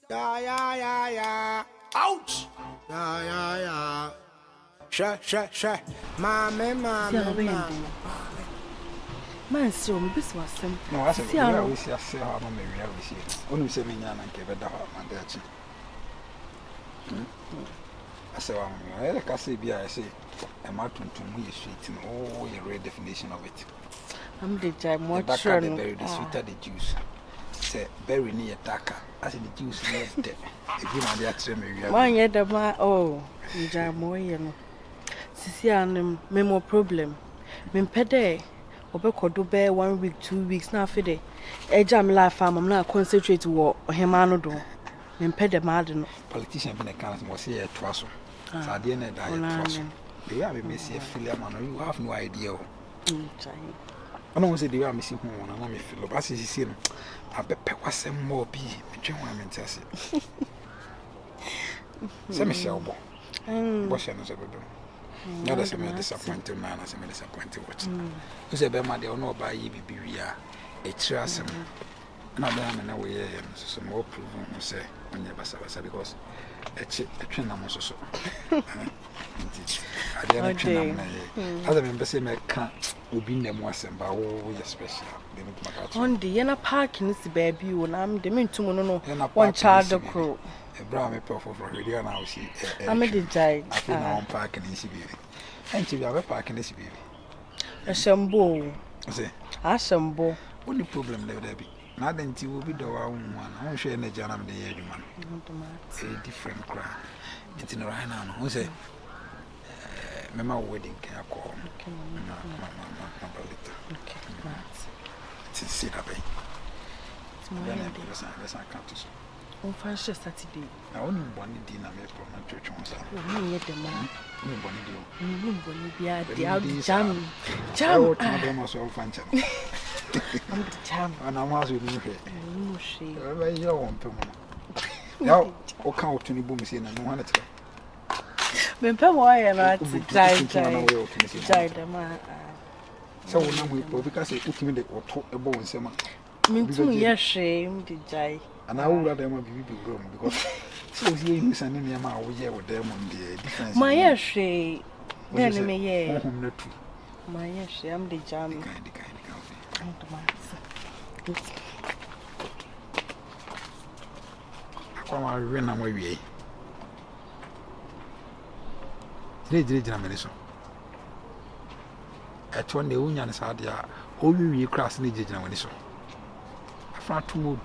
Yeah. Ouch! Yeah. Sure. Mama. Man, so me bis wasem. No, I said, I always see how I'm married. I always see. Only say me and give it the heart, my dad. I said, I say, I say, I'm out to me sweet and oh, your real definition of it. I'm the jam, what the berry, the sweeter the juice. Say, berry near darker. I said, the juice near dead. If you know the actual me, one yet the ma, oh, you jam more, you know. Sisian, me more problem. Min pede. Obeko do be 1 week, 2 weeks na fide. E jam life am na concentrate wo hemano do. Me pede mad no. Politician been a council was here twaso. So dey na die twaso. They have me see affiliate man, you have no idea. I don't say they are missing one and I feel but see see no. I bet pe kwasem more bi. Me twen wa me ntase. Say me shelbo. Boss ya no say bebe. Not as I'm disappointed, man, as I'm disappointed. What you say, Bema, they don't know by ye be a trust. Not down in a way, so more proof, say, when you're Bassa, because a train almost so. I didn't train. Other members say, I can't be them once and by all your special. On the Yena parking is the baby, and I'm the mean to know one child of crow. A brown maple for radio now. See, I made it die. I think I'm parking this baby. And you have a parking this baby. A shambo. Say, I shambo. What the problem there be? Not until you will be the one. I'm sure in the journal of the year, man. A different crowd. It's in the right now. Who say, Mamma wedding can I call? Okay, to see that way. It's more than this. I can't do. On Friday, Saturday. I only one dinner made from my church on Saturday. Me, the man. Jam. I'm myself, Fancher. I'm the jam. And I'm also with you. You don't want to. Now, or count to the boom in and 100. Me pay why and I die the man. So now we because it took me the or in summer. Me too, yes, shame, the jay. And I would rather be grown because so here you send in your mouth with them on the difference. My yes, she then me, yeah. My yes, I'm the jam. Come on, run away. Did I at one day, Union is hard, yeah. Oh, you cross the General. I found 2 more.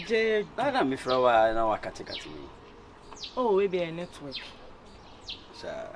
Jay, I don't be for a while now. I can't take it to me. Oh, we be a network. Sir,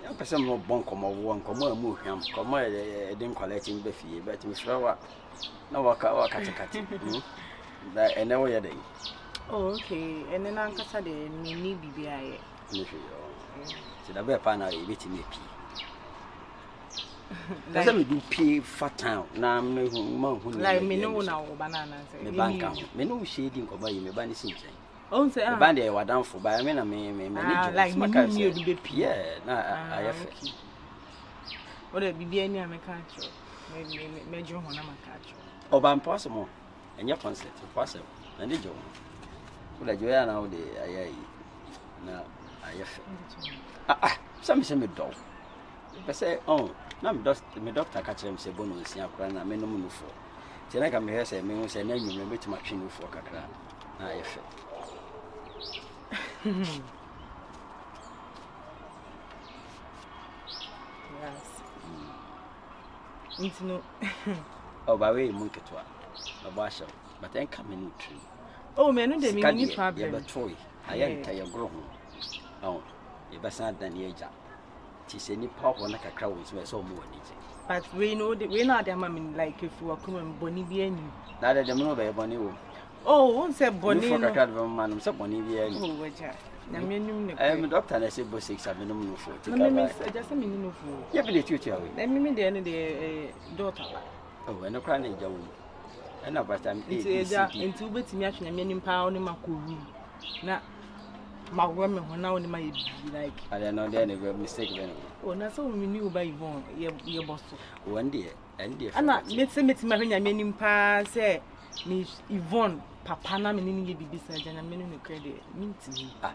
I'm person more bunk or one come on, move him. Come on, didn't collect him the fee, but Miss Flower. No, I can't. That and now you're day. Oh, okay. And then Uncle Saturday, me need BBI. So the bear panel, you meet me. Doesn't me do pay for town. Now I'm no like me no now bananas. Me bank out. Me no shading over you. Me bandy since. Oh, say bandy I was down for. But I mean, me like me new the baby. Yeah, na I have. What the baby any am catch. Me jo hona ma catch. Oh, but impossible. And your concert, possible. And the job. Well, I join now the I na I have. Some say me dog. If I say, oh. Na me doctor catch him say bono nsia akra na me no mu fo. Ti na ka me hese me hu say na nwum me betima twe no fo kakra. Na ye fe. Yes. Intino. Oh, ba we mu ketwa. Ba sha. But en ka me no tru. Oh, me no dey me ni problem. Ye be toy. Aye nta ye gro ho. Oh, ye be san dan ye ja. Tis any pop on like a crowd is so more. But we know that we're not them. I mean, like if we are coming Bonnie Bien. Neither them know by Bonnie. Oh, won't say Bonnie for a crowd of man, so Bonnie Bien. Oh, which I am a doctor and I say, Bo 6 have been no for. Just a minute for. You have a tutor. Let me the end of the daughter. Oh, and a crying job. And about time into bits me actually a million pound in my cool. Now. My woman when now in my like I don't know any mistake then. Oh, na so we knew by Yvonne, your boss. One day, and dear. And that let's say me my meaning pa say me Yvonne papa na me ni bibi sa jana me no credit minti ah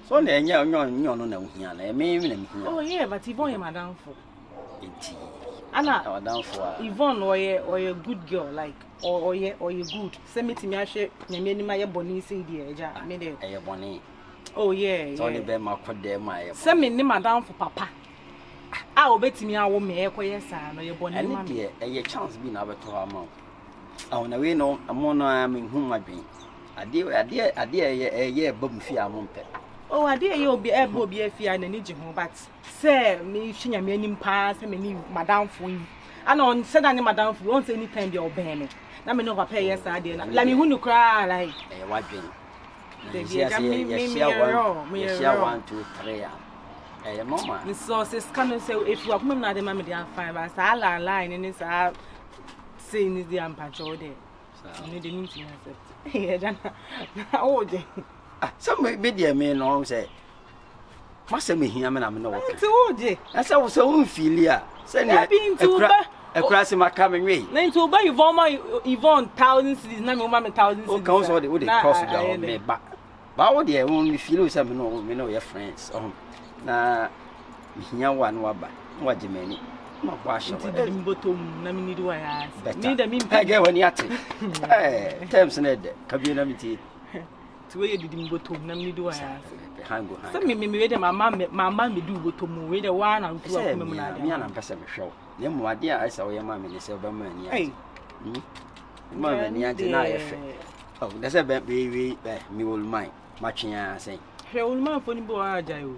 so na enya onyo no na uhia na me na me oh yeah but Yvonne is madam for enti ana madam for Yvonne or you good girl like or you good say me ti me ahwe nyame ni ma ye boni say dey eja me dey e boni oh yeah so ni be ma kodem ma ye say me ni madam for papa ah obetimi awo me e koye sa no ye boni ma me e chance bi na beto ama ah na we no amono am hu madwen ade ye bam fi amompe oh ade ye obi e bo obi afia na ni ji ho but say me hwinya me anim pa say me ni madam for yi ana on say that ni madam for on say anytime dey obey me na me no papa ye sa ade na la me hu no kra like e wadwen me share 1 2 3 eh mama the sources can say if you are coming na dey ma me dey fine but say ala line ni say say ni dey am pacho dey ni dey need to accept eh jana oh dey ah some media me no say masa me hia me na me no work ti oh dey asa wo so unfili a say ne ekura se maka me we na nti oba Yvonne 1000 cities na me ma me 1000 cities o kan so dey cross down me ba wo dey won feel say me no your friends na hia wa no aba wa jemani ma kwa sho ti mbotom na me need wa ya me da me get wani ate eh terms na de ka bi na me ti we did mbotom na me need wa ya hango so me we de mama me do botom we de wa na ntu akoma mu na me na mpese me hwew ne mu ade a asa wo ye ma me ne se ba ma ni ate ma me ni ate na ye fe oh da se be me will mind matchia say hwe will man fo ni bo aja yo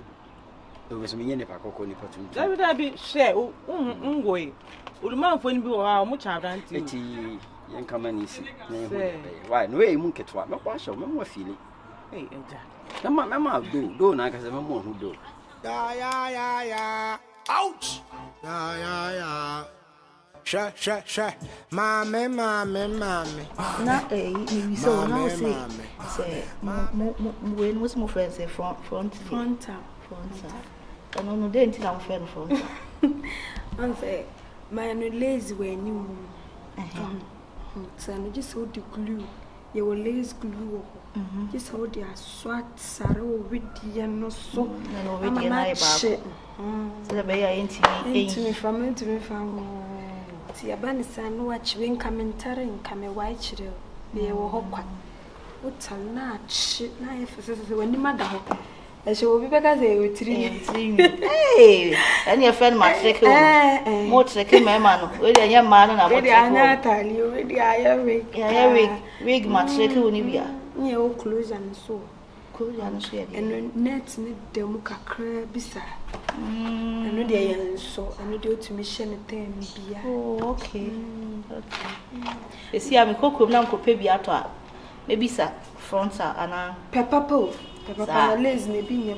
do be so me nye ne pa kokko ni patum da bi share ngoi will man fo ni bi wa mu cha brant eti yen kama ni si na ye why no e mu ketwa me kwa sho me mo feel eja mama do na ka se me mo hu do ya ouch ya sha mame na we so now say we no some friends say front no dey until am friend front and say my no lazy when you so no just hold the glue you will lazy glue just hold the swat saro with the no so no with the na ba so be ya intimi from ti abani san no achiwe nkamentare nkame wa chire be wo hokwa utal na chi na efese wani madaho e obi beka say otiri ani e friend matrek mo trek me ma no we dey ma no na we dey anya tali we dey aya wig matrek woni bia ni e o close and so ya and net ni dem kakra bisa eno de yen so eno de otumi hye ne tem bia oh okay esi am kokom na nkope bia to a mebisa front ana papa na lazy ne bi nye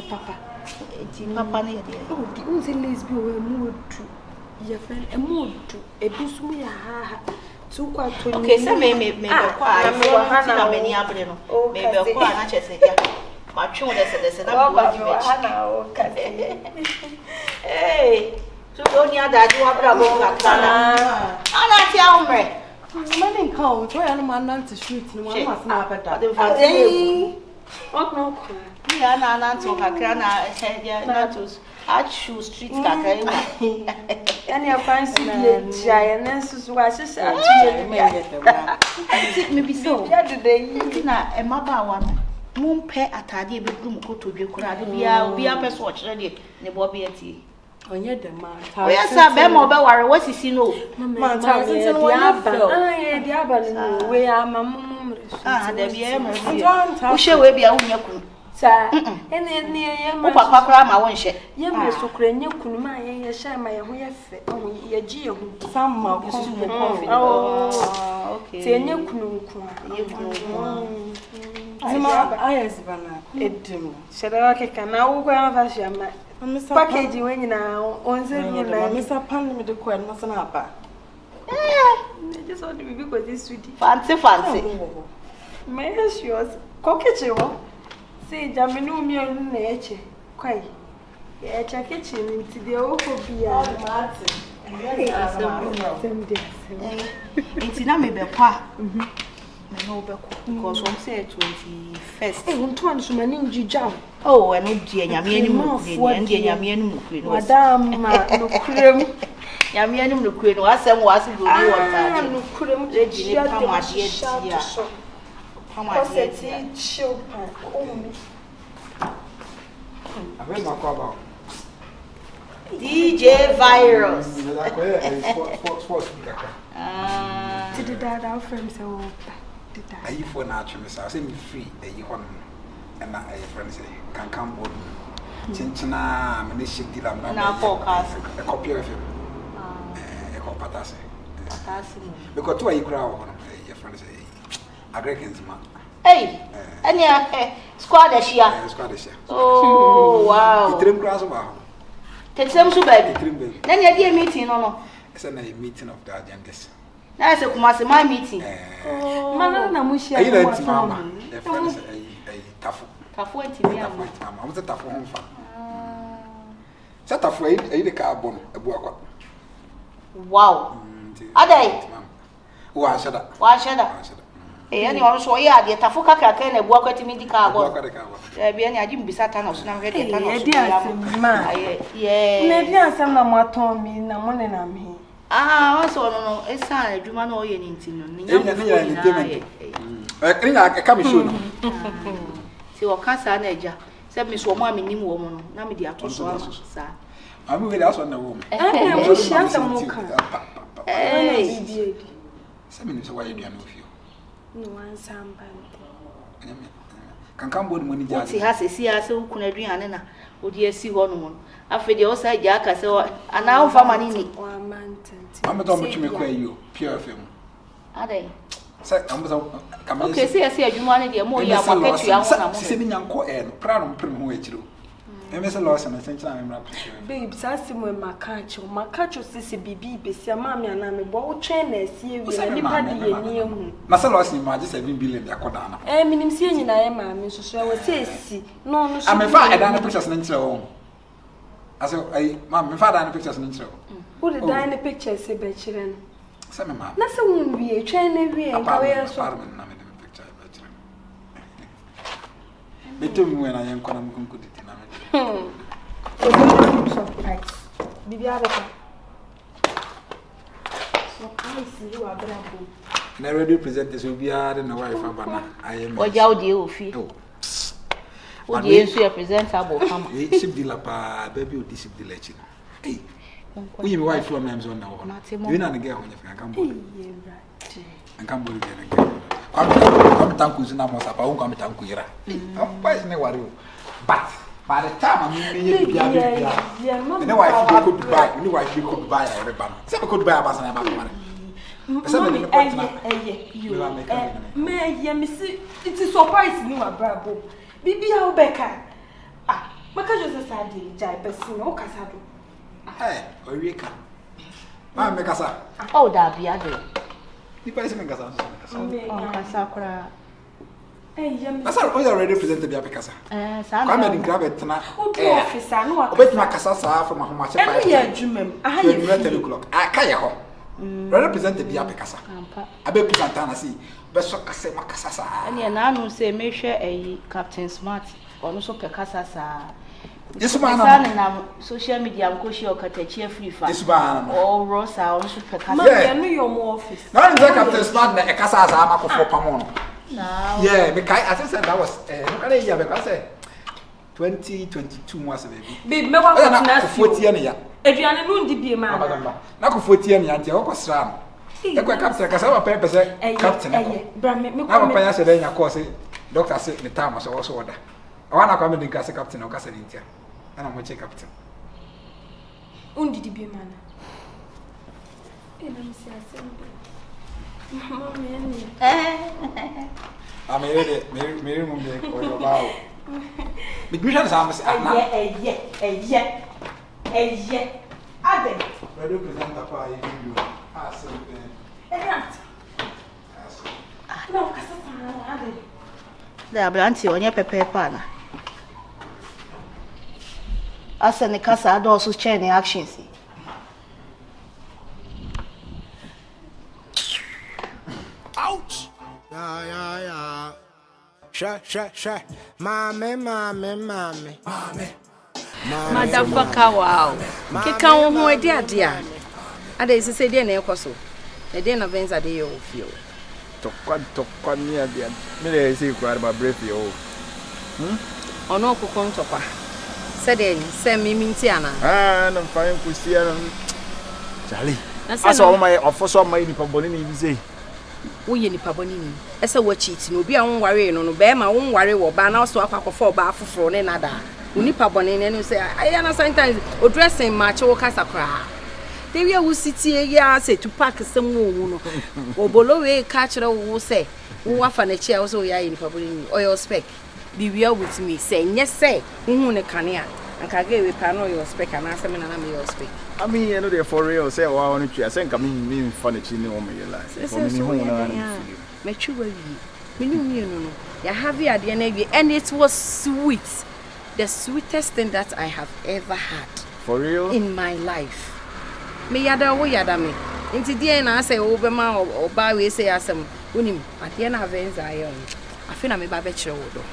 papa eti papa ne ye oh di unse lazy bi o mu odu ye friend e mu odu e bi sumu ya ha tu kwa to ni okay say me be kwa front na me ni abre no me be kwa na chese ya ma twu de na bu adi me eh so do ni adaju abra bo ka kana ana ti a umre mani nka o to ya no man na street ni mo ma na abeda no ni ana na to kakra na ya na to achu street kakra e yani afansi bi ya na susu wa sese atu me ye te ba me bi so ya de yi na e maba wa no mumpe atade be dum kotodwe kura de bia pese o kire de ne bo be ati onye de ma o ya sa be mo be ware wasisi no ma ta since no ye dia ba no we amamum de bia mo o hye we bia hunya kunu sa ene ye ma papa kura ma won hye ye me sokura nya kunu ma ye hye ma ye ho ye fe ye gi ye ho samma confident okay te nya kunu nku ye kunu Zima ayes bana edim. Sheda keka na wo kwa fashion ma. Package we nyina onse bi na Mr. Pan me de kwa na sana apa. Just want to be because this sweetie. Fancy. Me yours. Kokeche wo. Say jaminu mi onu na eche. Kwai. Ya eche kitchen nti de wo ko bia. It's not maybe a pa. No, because one said 21st. Eh, one to so many jam. Oh, and no dear, Yamian, Madame, no cream. Yamian, no queen, or some was good. No cream, How much yet? How much yet? I read my call DJ Virus. Sports. Did the dad our friends so Are you for natural? I say me free. You want and my friends say can come board. Chinchina, Manishi Dilam, and our forecast a copy of him. A copatase. Because two are you crowd, your friends say, Americans, man. Hey, and yeah, squad as here. Oh, wow. Trim grass about. Take some so baby. Then you dear meeting or no? It's a meeting of the agendas. That's a my meeting. Manana Mushi. I know Mama. The friends a tough. Tough one to me. I was a tough home. Set afraid a carbon, a book. Wow. Are they? Oh, I said that. Why should I? Anyone so yeah, the Tafuka can a walk at me the car. Be any I didn't be Satan or some ready. Yeah, maybe I'm some more told me, no money I'm here. Ah, also no, it's a human or anything. I come soon. See what cancer Naja. Said Miss Woman, minimum woman, now me the apostle, sir. I'm moving out on the room. I wish you had some more. Hey, 7 minutes away, you don't know you. No one sampan. Can come board money. What he has a see us who could agree on would you see one? After the outside jack, I saw an hour for money. I'm not much you, pure film. Are they? Okay, see, I see a humanity, a more young, sitting young coin, proud of prim which you. Mr. Lawson, I'm Babes, I see when my catch, sissy BB, Bessia, mammy, and I'm a ball trainer, see you, anybody near me. Master Lawson, I just 7 billion, Yakodana. I mean, seeing I am, Mrs. So I would say, see, no, I'm a father, and I pictures an intro. As a mamma, father, and pictures an intro. Who did die in the picture, say, Betchin? Some mamma. That's a woman be a train every apartment, picture. They told me when I am going to do surprise. Bibi Abeka. Surprise, you are bravo. And radio presenters will be hard and a wife of Banna. I am. What you do, feel? What you presentable? Ship the lapa, baby, will disip the legend. Hey, we wife from them on now. You're not a girl when you can come and come again. I'm thanking you now, Mosapa, who come to Tankuira. I'm quite no but. By the time I'm in the no wife could buy, no wife could buy a ribbon. Some could buy a bass and a money. May Missy, it is surprising you are bravo. Bibi Albeka. Ah, Macajo Sadi, Jai Bessino Casado. Hey, Eureka. Mamma Casa. Oh, that be other. The person Casa. Casacra. That's already presented the Picasa. I'm in grab it tonight. Officer, no, I bet my Casa from how much I had 10 o'clock. I can't represented the Apicasa. I bet Pisantana see, but so I say Macassa. And you now say, make sure a Captain Smart or no so Pecasa. This man in social media, I'm going to cut a cheer free for this man or Rosa or Super Casa. I know your more office. Not in the Captain Smart, a Casa, I'm for Pamono. Yeah, because I said that was because 2022 months baby. Baby, me wa na 40 years. Eduane no ndi bi ma. Na ko 40 years anti o ko sra. E ko captain ka sa papa say captain ko. Bra me ko. Na papa ya say nya ko say doctor say the time so also order. I want to come in the captain o ka say ntia. Na mo che captain. Undi di bi ma na. E na mi si asembe. I'm ready. Mary Mummy or your bow. The Grisham Samus, I don't present a pie if you ask no, the Abranti on your pepper pan. As an Casa also chain actions. Ouch! Yeah. Sha. Mommy. Motherfucker, wow. Kika wo ho ade ade a. Ada isi say dey na ekoso. E dey na venza dey you feel. Tokwa ni ade. Me dey say kwara ba brief yo. Ono okukon tokwa. Say dey say me minti ana. Na fine kusia na. Charlie. Asa o my ofoso my nipa boni ni bi say. Wo ye nipa boni ni. Ese wo cheat no obi a won ware no be ma won ware wo ba na so akwakofo ba afoforo ne nada. Unipa boni ne say I na sometimes o dressing match wo kasa kra. They we city area say to park some wo no. Obolo we catch wo say wo afa na chia wo so ya nipa boni ni oil spec. Be real with me say yes say hu ne kanea. Anka ge we pa no your spec and answer me na me your spec. I mean, you know they for real say wa won twa say nka me funny chi ni wo me like. For me hu na me twa wi. Me ni no. Ya have ya de na wi and it was sweet. The sweetest thing that I have ever had. For real? In my life. Me yada wo yada me. Inti die na say wo be ma oba we say asem. Unim, ade na venza ayon. Afi na me ba be kire wo do.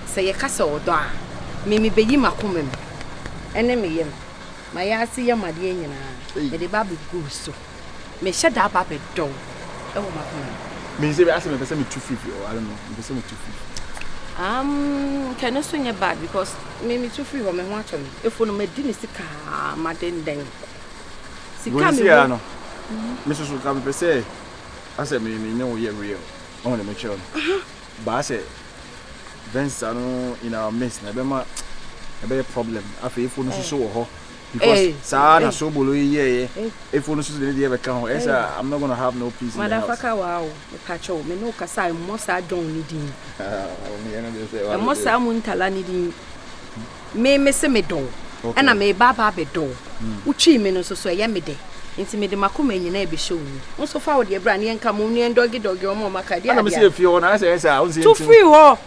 Say ye kasa wo do a. Me beyi makomem. Ene me yem. Ma ya si yam ade nyina. Me de ba be go so. Me hye da ba be do. E wo makomem. Me say asem me pese me 250 or I don't know. Me pese me 250. Can also be bad because me too free when me want to. If no me dini sika maden den. Sika me no. Me so ka me say I say me no ye real. On the mature. But I say Vince no in our midst na be a problem. Afi if no so ho because sa na so bolo ye if no so dey be kan ho I'm not going to have no peace. Motherfucker wow. Me pacho me no kasa mo sa don ni din. Mo sa mu ntala ni din. Me se me don. Ana me baba be don. Uchi me no so ye me de. Nti me de makoma nyina e be show ni. Nso fa wo de bra na yenka mo nuen dogi o mo maka dia. Ana me se fie ho na say I too free ho.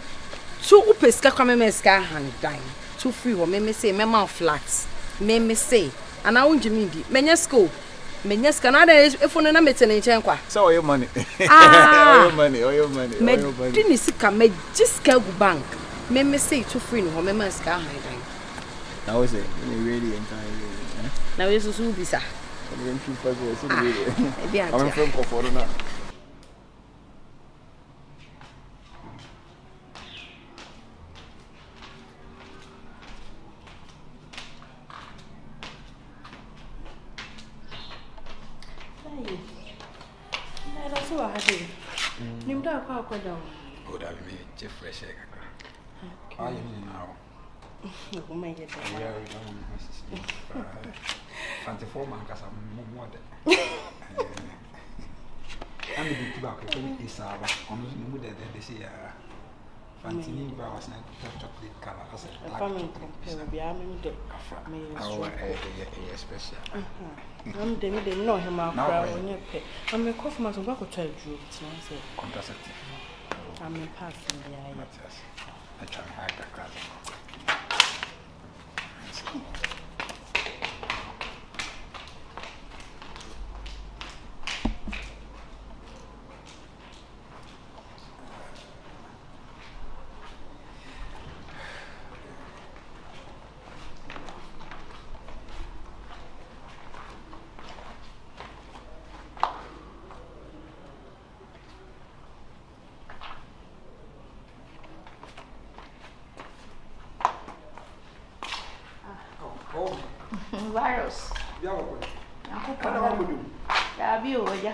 Too upeska kwa me ska hand dime. Too free ho me say me ma flat. Me say ana wonji mi di. Menya ska na da efo no na metene nchen kwa. So oyo money. Oyo money. Me dini sika me jiska gu bank. Me say too free no ho me ma ska hand dime. Now say me really entire. Na we so bisa. I'm from Koforona. That's what I do. You don't quite down. Oh, that me, Jeff Fresh. How you now? Oh, my God. Yeah, we don't 24 man because I'm more than I'm the tobacco is almost no more than they say Fantini was not chocolate color as a family compare be I'm special. I'm the middle know him out on your pay. I'm a cough my tobacco tell you contraceptive. I'm a passing the eye. I try to hide the class. Virus. Ya bi o ya.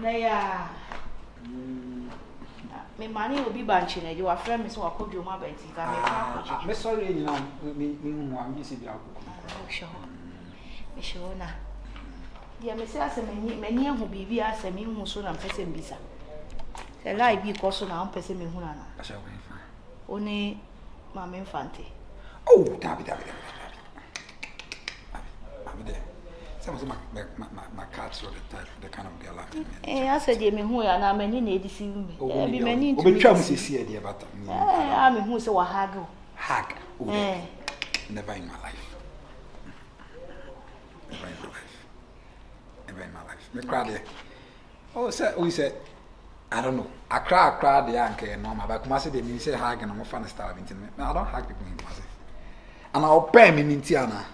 Na ya. Me mani obi banchi na je wa frɛ me so akodu ma banti ka me fa akodu. Me sorry ni na me hu am bi se bi akoko. Me sho na. Dia me se asem mani hu bibi asem hu so na mpese mbisa. Se lai bi ko so na mpese me hu na na. Asha we fa. Oni ma me mfante. Oh, David. Some my cats or the kind of girl like me. I said, me who are now many ladies see me. Be many to be trouble to see a dear about me. I'm who so a haggle. Hag. Never in my life. Never in my life. Me cry Oh, sir, we said, I don't know. I cry the anchor, no, but Kumasi, they say, hug and I'm a fan of starving. I don't hug people in Kumasi. And I'll pay me in Tiana.